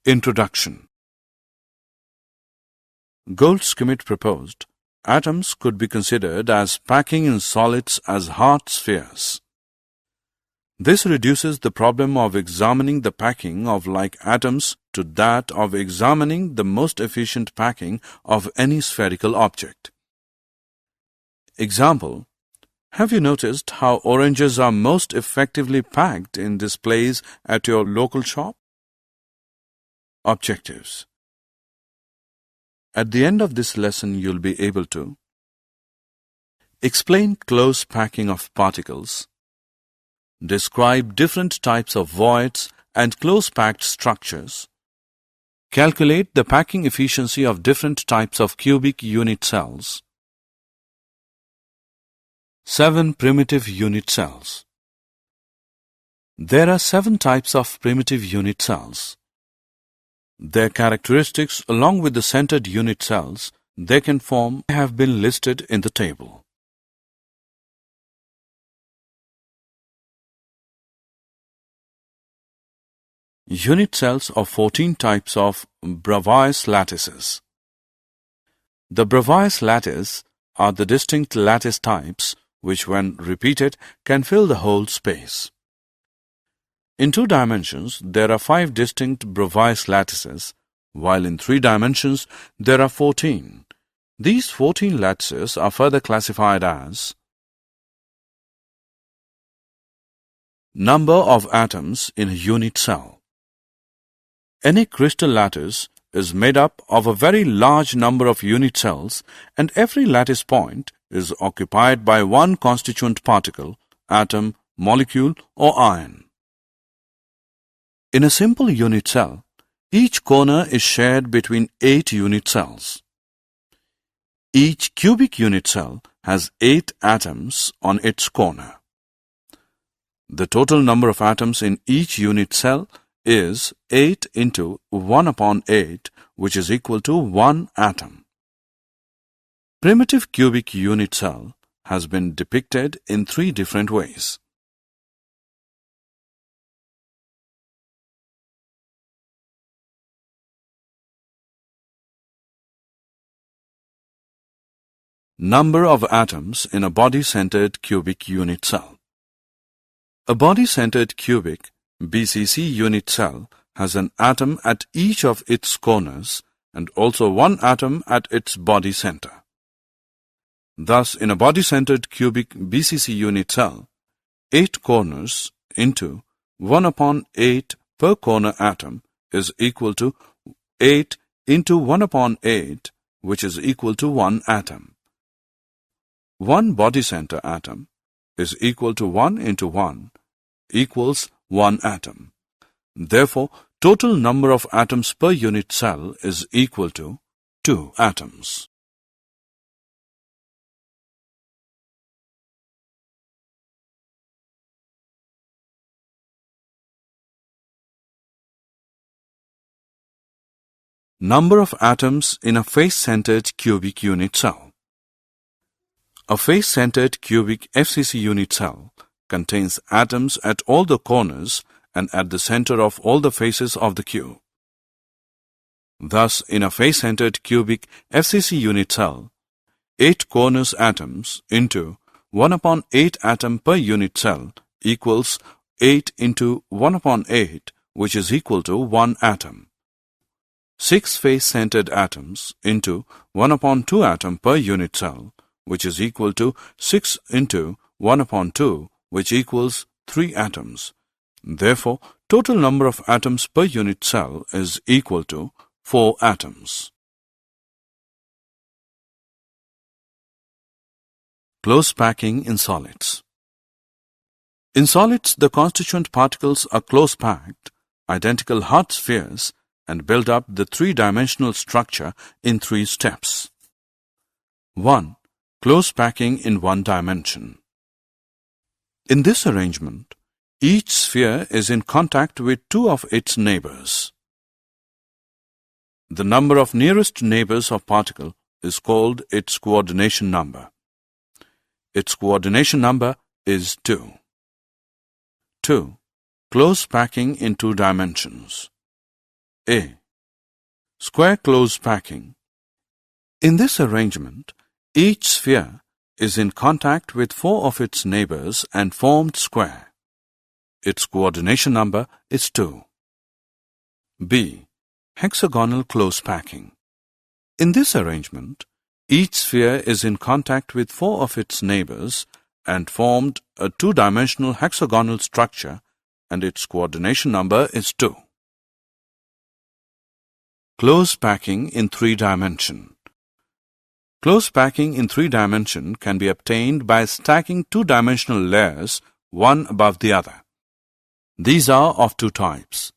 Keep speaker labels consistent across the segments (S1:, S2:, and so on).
S1: Introduction. Goldschmidt proposed atoms could be considered as packing in solids as hard spheres. This reduces the problem of examining the packing of like atoms to that of examining the most efficient packing of any spherical object. Example: have you noticed how oranges are most effectively packed in displays at your local shop? Objectives. At the end of this lesson, you'll be able to explain close packing of particles, describe different types of voids and close-packed structures, calculate the packing efficiency of different types of cubic unit cells. 7 primitive unit cells. There are 7 types of primitive unit cells. Their characteristics, along with the centered unit cells they can form, have been listed in the table. Unit cells of 14 types of Bravais lattices. The Bravais lattice are the distinct lattice types which, when repeated, can fill the whole space. In 2 dimensions, there are 5 distinct Bravais lattices, while in 3 dimensions, there are 14. These 14 lattices are further classified as number of atoms in a unit cell. Any crystal lattice is made up of a very large number of unit cells, and every lattice point is occupied by one constituent particle, atom, molecule, or ion. In a simple unit cell, each corner is shared between 8 unit cells. Each cubic unit cell has 8 atoms on its corner. The total number of atoms in each unit cell is 8 into 1 upon 8, which is equal to 1 atom. Primitive cubic unit cell has been depicted in 3 different ways. Number of atoms in a body-centered cubic unit cell. A body-centered cubic BCC unit cell has an atom at each of its corners and also 1 atom at its body center. Thus, in a body-centered cubic BCC unit cell, 8 corners into 1 upon 8 per corner atom is equal to 8 into 1 upon 8, which is equal to 1 atom. 1 body center atom is equal to 1 into 1 equals 1 atom. Therefore, total number of atoms per unit cell is equal to 2 atoms. Number of atoms in a face-centered cubic unit cell. A face-centered cubic FCC unit cell contains atoms at all the corners and at the center of all the faces of the cube. Thus, in a face-centered cubic FCC unit cell, 8 corners atoms into 1 upon 8 atom per unit cell equals 8 into 1 upon 8, which is equal to 1 atom. 6 face-centered atoms into 1 upon 2 atom per unit cell, which is equal to 6 into 1 upon 2, which equals 3 atoms. Therefore, total number of atoms per unit cell is equal to 4 atoms. Close packing in solids. In solids, the constituent particles are close-packed, identical hard spheres, and build up the 3-dimensional structure in 3 steps. 1. Close packing in 1 dimension. In this arrangement, each sphere is in contact with 2 of its neighbors. The number of nearest neighbors of particle is called its coordination number. Its coordination number is 2. 2. Close packing in 2 dimensions. A. Square close packing. In this arrangement, each sphere is in contact with 4 of its neighbors and formed square. Its coordination number is 2. B. Hexagonal close packing. In this arrangement, each sphere is in contact with 4 of its neighbors and formed a 2-dimensional hexagonal structure, and its coordination number is 2. Close packing in 3 dimension. Close packing in 3 dimension can be obtained by stacking 2-dimensional layers one above the other. These are of 2 types: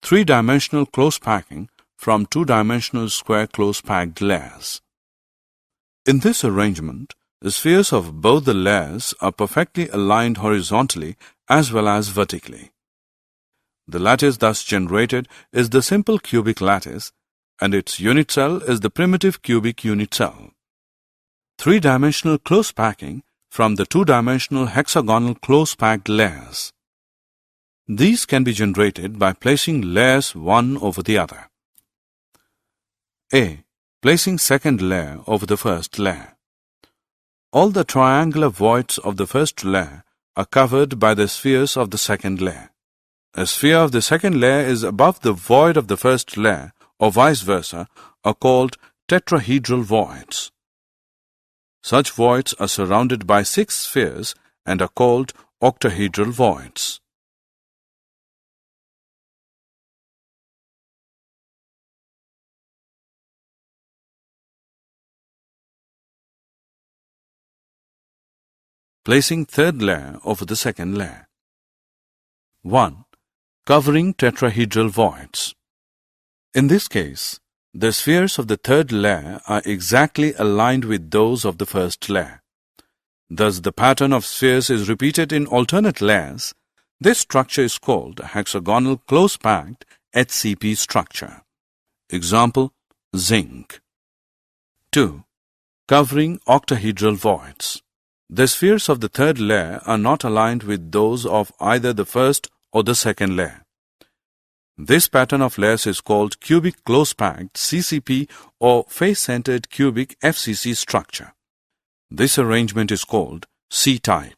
S1: 3-dimensional close packing from 2-dimensional square close packed layers. In this arrangement, the spheres of both the layers are perfectly aligned horizontally as well as vertically. The lattice thus generated is the simple cubic lattice, and its unit cell is the primitive cubic unit cell. 3-dimensional close packing from the 2-dimensional hexagonal close packed layers. These can be generated by placing layers one over the other. A. Placing second layer over the first layer. All the triangular voids of the first layer are covered by the spheres of the second layer. A sphere of the second layer is above the void of the first layer, or vice versa, are called tetrahedral voids. Such voids are surrounded by 6 spheres and are called octahedral voids. Placing third layer over the second layer. 1. Covering tetrahedral voids. In this case, the spheres of the third layer are exactly aligned with those of the first layer. Thus, the pattern of spheres is repeated in alternate layers. This structure is called a hexagonal close-packed HCP structure. Example, zinc. 2. Covering octahedral voids. The spheres of the third layer are not aligned with those of either the first or the second layer. This pattern of layers is called cubic close-packed CCP or face-centered cubic FCC structure. This arrangement is called C-type.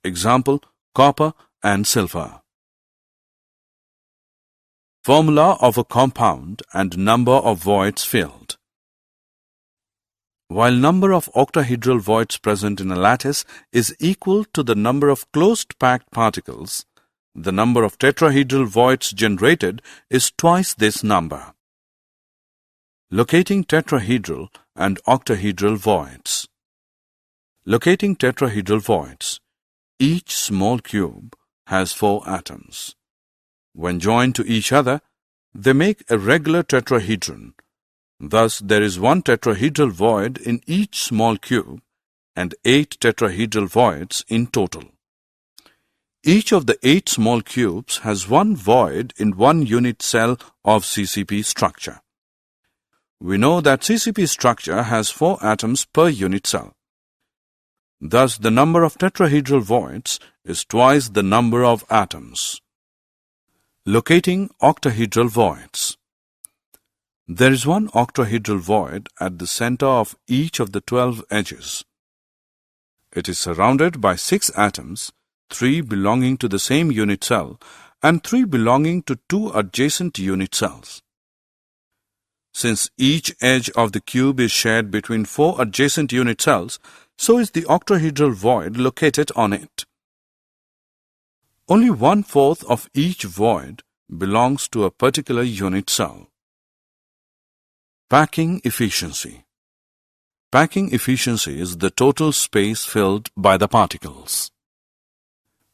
S1: Example, copper and silver. Formula of a compound and number of voids filled. While number of octahedral voids present in a lattice is equal to the number of closed-packed particles, the number of tetrahedral voids generated is twice this number. Locating tetrahedral and octahedral voids. Locating tetrahedral voids. Each small cube has 4 atoms. When joined to each other, they make a regular tetrahedron. Thus, there is 1 tetrahedral void in each small cube and 8 tetrahedral voids in total. Each of the 8 small cubes has 1 void in 1 unit cell of CCP structure. We know that CCP structure has 4 atoms per unit cell. Thus, the number of tetrahedral voids is twice the number of atoms. Locating octahedral voids. There is 1 octahedral void at the center of each of the 12 edges. It is surrounded by 6 atoms, 3 belonging to the same unit cell and 3 belonging to 2 adjacent unit cells. Since each edge of the cube is shared between 4 adjacent unit cells, so is the octahedral void located on it. Only 1/4 of each void belongs to a particular unit cell. Packing efficiency. Packing efficiency is the total space filled by the particles.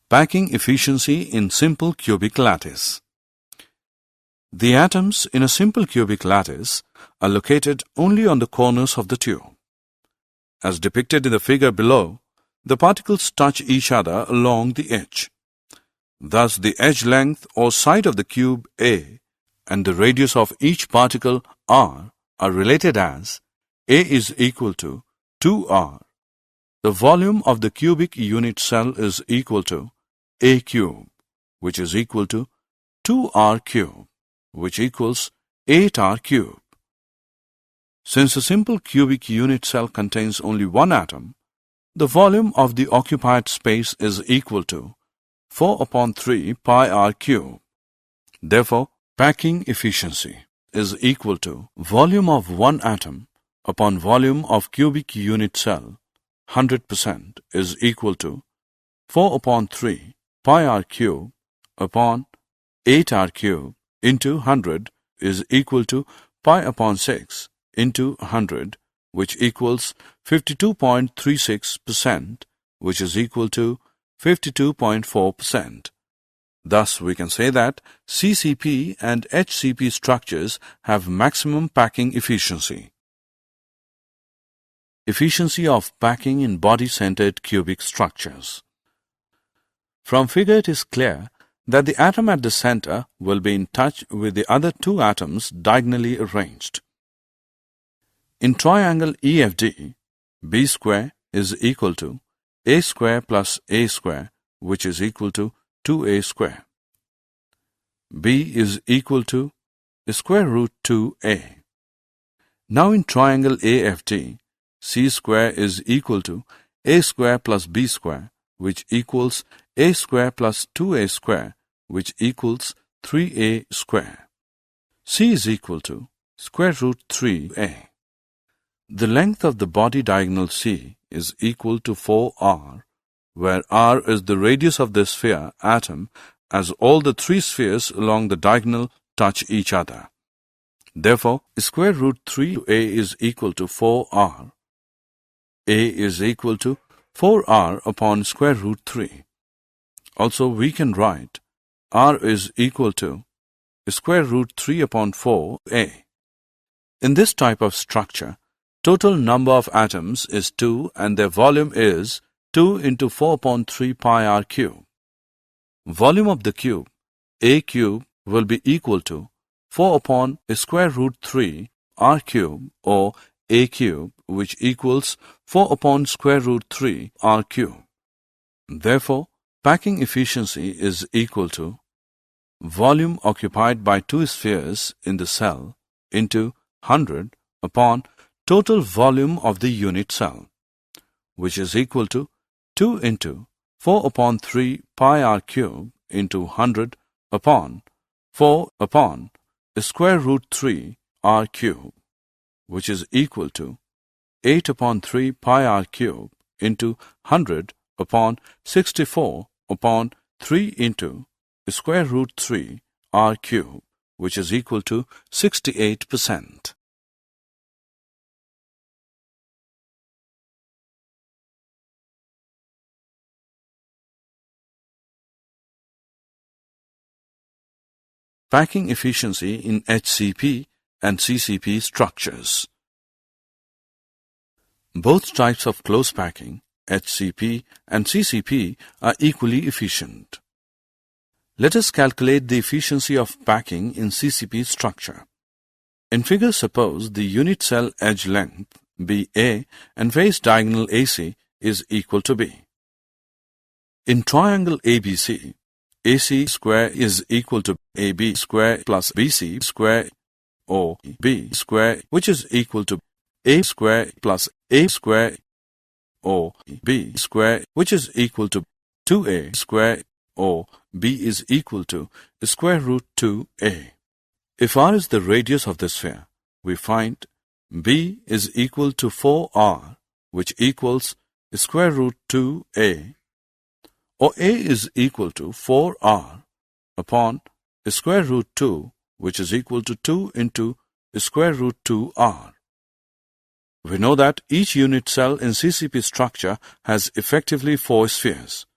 S1: Packing efficiency in simple cubic lattice. The atoms in a simple cubic lattice are located only on the corners of the tube. As depicted in the figure below, the particles touch each other along the edge. Thus, the edge length or side of the cube A and the radius of each particle R are related as A is equal to 2R. The volume of the cubic unit cell is equal to A cube, which is equal to 2R cube, which equals 8R cube. Since a simple cubic unit cell contains only one atom, the volume of the occupied space is equal to 4 upon 3 pi r cube. Therefore, packing efficiency is equal to volume of one atom upon volume of cubic unit cell 100% is equal to 4 upon 3 pi r cube upon 8 r cube into 100 is equal to pi upon 6 into 100, which equals 52.36%, which is equal to 52.4%. Thus, we can say that CCP and HCP structures have maximum packing efficiency. Efficiency of packing in body-centered cubic structures. From figure it is clear that the atom at the center will be in touch with the other two atoms diagonally arranged. In triangle EFD, B square is equal to A square plus A square, which is equal to 2A square. B is equal to square root 2A. Now in triangle AFD, C square is equal to A square plus B square, which equals A square plus 2A square, which equals 3A square. C is equal to square root 3A. The length of the body diagonal C is equal to 4r, where r is the radius of the sphere atom, as all the three spheres along the diagonal touch each other. Therefore, square root 3a is equal to 4r. A is equal to 4r upon square root 3. Also, we can write r is equal to square root 3 upon 4a. In this type of structure, total number of atoms is 2 and their volume is 2 into 4 upon 3 pi r cube. Volume of the cube, A cube, will be equal to 4 upon square root 3 r cube or A cube, which equals 4 upon square root 3 r cube. Therefore, packing efficiency is equal to volume occupied by two spheres in the cell into 100 upon total volume of the unit cell, which is equal to 2 into 4 upon 3 pi r cube into 100 upon 4 upon square root 3 r cube, which is equal to 8 upon 3 pi r cube into 100 upon 64 upon 3 into square root 3 r cube, which is equal to 68%. Packing efficiency in HCP and CCP structures. Both types of close packing, HCP and CCP, are equally efficient. Let us calculate the efficiency of packing in CCP structure. In figure, suppose the unit cell edge length BA and face diagonal AC is equal to B. In triangle ABC, AC square is equal to AB square plus BC square, or B square, which is equal to A square plus A square, or B square, which is equal to 2A square, or B is equal to square root 2A. If R is the radius of the sphere, we find B is equal to 4R, which equals square root 2A, or A is equal to 4R upon square root 2, which is equal to 2 into square root 2R. We know that each unit cell in CCP structure has effectively 4 spheres.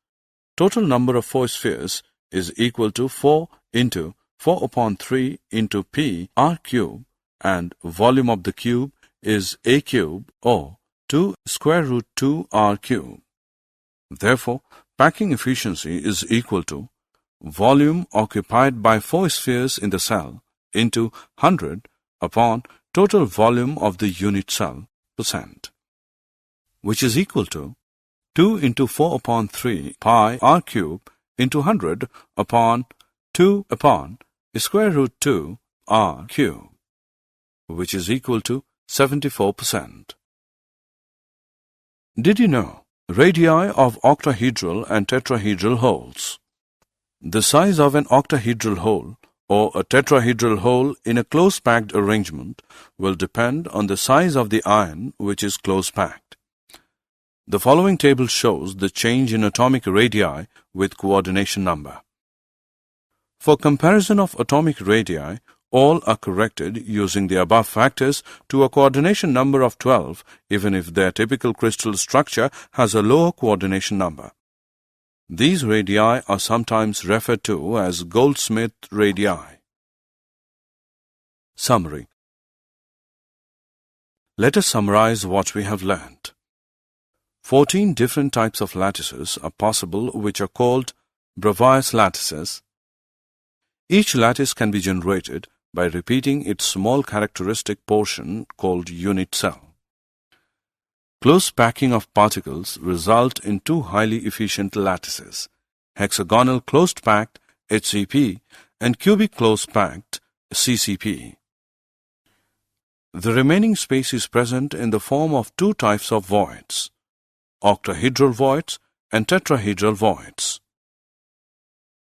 S1: Total number of 4 spheres is equal to 4 into 4 upon 3 into P R cube, and volume of the cube is A cube or 2 square root 2 R cube. Therefore, packing efficiency is equal to volume occupied by 4 spheres in the cell into 100 upon total volume of the unit cell %, which is equal to 2 into 4 upon 3 pi r cube into 100 upon 2 upon square root 2 r cube, which is equal to 74%. Did you know radii of octahedral and tetrahedral holes? The size of an octahedral hole or a tetrahedral hole in a close-packed arrangement will depend on the size of the ion which is close-packed. The following table shows the change in atomic radii with coordination number. For comparison of atomic radii, all are corrected using the above factors to a coordination number of 12, even if their typical crystal structure has a lower coordination number. These radii are sometimes referred to as Goldsmith radii. Summary. Let us summarize what we have learnt. 14 different types of lattices are possible, which are called Bravais lattices. Each lattice can be generated by repeating its small characteristic portion called unit cell. Close packing of particles result in two highly efficient lattices, hexagonal closed-packed HCP and cubic closed-packed CCP. The remaining space is present in the form of two types of voids, octahedral voids and tetrahedral voids.